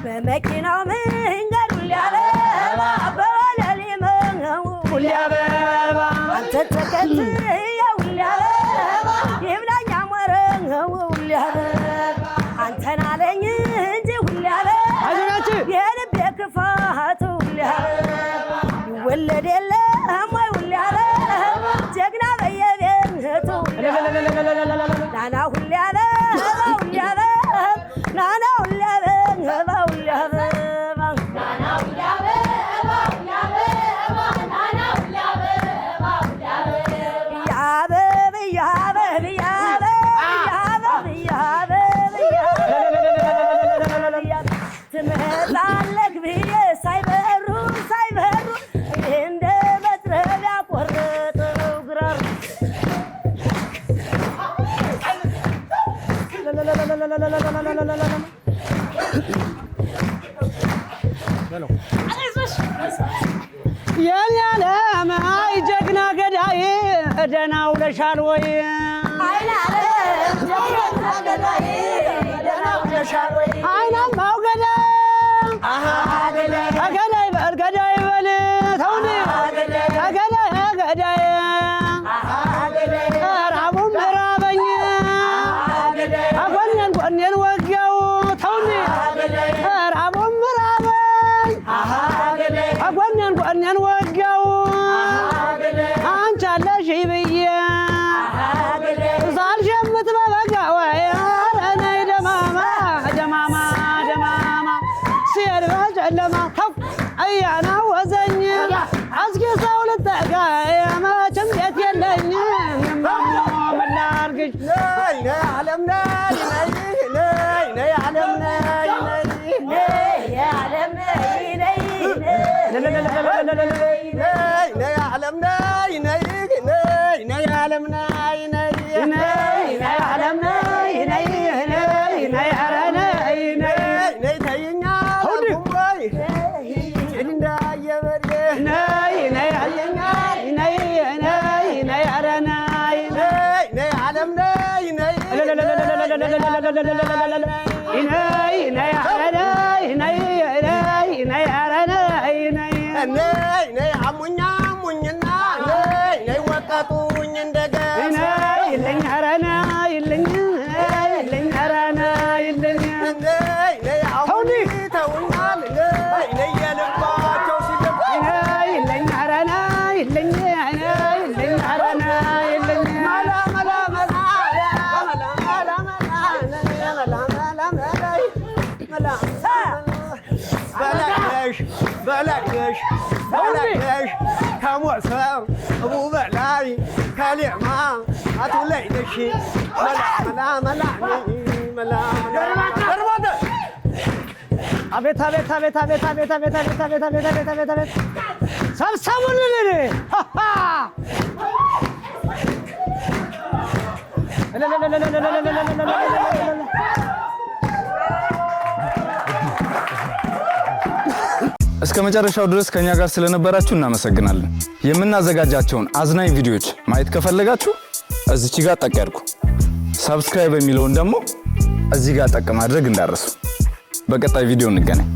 በመኪናው መንገድ ሁሊያበባ በወለሊመው ሁሊያበባ አንተ ተከትዬ ሁሊያበባ ይብላኝ አሞረው ሁሊያበባ አንተን አለኝ እንጂ ሁሊያበባ የልቤ ክፋት ሁሊያበባ ይወለድ የለም ወይ ሁሊያበባ ጀግና በየቤቱ ናና ሁሊያበባ ሁሊያበባ ናና ሁሊያበባ ሁሊያበባ ናና ሁሊያበባ ሁሊያበባ ናና ሁሊያበባ ሁሊያበባ ያበብ ያበብ ያበብ ያበብ ያበብ ትመጣለህ ብዬ ሳይበሩ እንደ መጥረቢያ ቆረጠው ግራር የኔ ዓለም አይ ጀግና ገዳይ ደህና ውለሻል ወይ? ጀግና ገዳይ ደህና ውለሻል ወይ? አይናማው ገዳይ ገዳይ በል ገዳይ በል ተውኔ ገዳይ ራቡም ራበኝ ጎኔን ወጋው ተውኔ ራቡም ራበኝ ጎኔን ወጋው አንቺ አለሽ ብዬ ሳልሸምት በበጋው ኧረ ነይ ደማማ ሲሄድ በጨለማ ተው እያናወዘኝ እስኪ ሰው ልጠጋ መቼም ቤት የለኝ ምን ላድርግሽ ነይ ዓለም ነይ ዓለም ነይ ዓለም بلاش كموسم ابو بلاي كلمه اتولي دشي ملا አቤት ሰብሰቡልን እስከ መጨረሻው ድረስ ከኛ ጋር ስለነበራችሁ እናመሰግናለን። የምናዘጋጃቸውን አዝናኝ ቪዲዮዎች ማየት ከፈለጋችሁ እዚች ጋር ጠቅ ያድርጉ። ሰብስክራይብ የሚለውን ደግሞ እዚህ ጋር ጠቅ ማድረግ እንዳትረሱ። በቀጣይ ቪዲዮ እንገናኝ።